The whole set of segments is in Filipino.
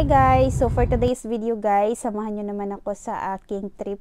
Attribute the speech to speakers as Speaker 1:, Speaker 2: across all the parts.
Speaker 1: Hi guys! So for today's video guys, samahan nyo naman ako sa aking trip.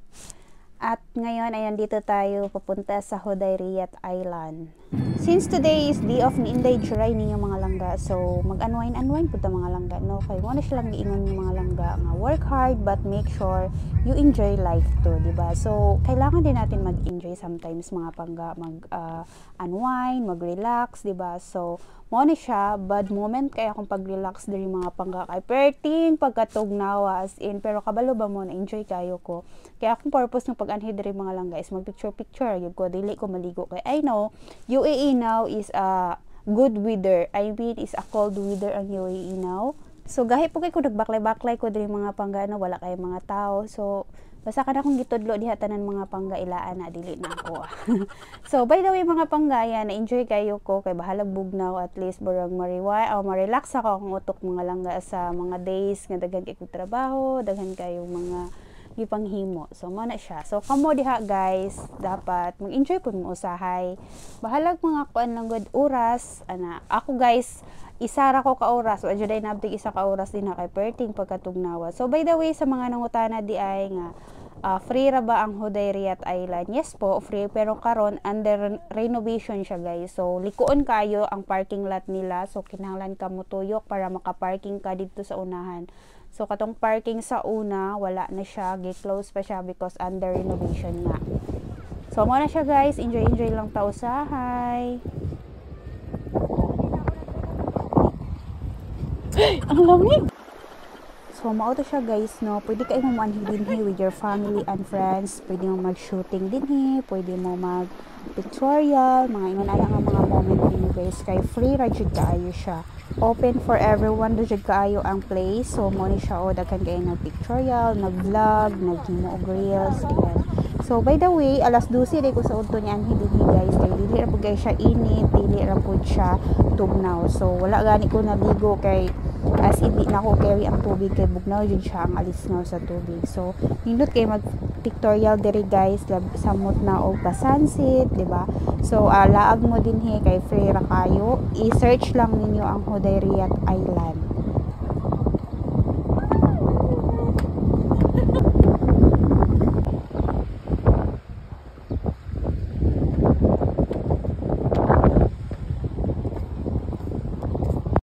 Speaker 1: At ngayon, ayan, dito tayo papunta sa Hodayriat Island. Since today is day off ni Inday Juray ninyo mga langga, so mag-unwind po ta mga langga, no? Kaya wala silang giingon yung mga langga nga work hard but make sure you enjoy life too, diba? So kailangan din natin mag-enjoy sometimes mga pangga, mag-unwind, mag-relax, diba? So mo ni siya bad moment kaya akong pag-relax diri mga pangga kay perting pagkatugnawa as in, pero kabalo ba mo na enjoy kayo ko. Kaya akong purpose ng pag-anhi diri mga langga is mag-picture gyud ko, dili ko maligo kay I know UAE now is a good weather. I mean is a cold weather ang UAE now. So gahi po kay ko nagbaklay-baklay ko diri mga pangga, no? Wala kay mga tao. So basta kada kong gitudlo diha tanan mga pangga ilaan na dili na ako. So by the way mga pangga, yan, na-enjoy kayo ko kay bahalag bugnaw, at least burang ma-relax ako akong utok mga langga sa mga days nga daghan kay kong trabaho, daghan kayong mga gipanghimo. So mo na siya. So kamo diha guys, dapat mag-enjoy pud mo usahay. Bahalag mga kuan lang gud oras ana. Ako guys, isara ko ka oras, wa jud ay nabtig isa ka oras din na kay perting pagkatugnawa. So by the way sa mga nangutana di ay nga free ra ba ang Hodayriat Island? Yes po, free, pero karon under renovation siya guys. So likuon kayo ang parking lot nila. So kinahanglan ka mo tuyok para makaparking ka dito sa unahan. So katong parking sa una wala na siya, gi-close pa siya because under renovation nga. So mo na siya guys, enjoy lang ta usahay. Ang lamig. So mao to siya guys, no. Pwede kayo mo manhidin with your family and friends. Pwede mo mag-shooting din pwede mo mag-pictorial, mga ingon ana nga mga moment din guys. Kay free ra jud kaayo siya. Open for everyone do jud kaayo ang place. So mo ni siya o daghan kayo nag-pictorial, nag-vlog, naghimo og reels, ayan. So by the way, alas 12 day ko sa udto niyan hindi guys, kay dili ra pud guys siya init, dili ra pud siya tugnaw. So wala gani ko naligo kay as hindi na ako carry ang tubig kay bugnaw yun siya ang alisngaw sa tubig. So nindot kay mag pictorial diri guys, samot na og sunset, di ba? So laag mo din kay free ra kayo, i-search lang ninyo ang Hodayriat Island.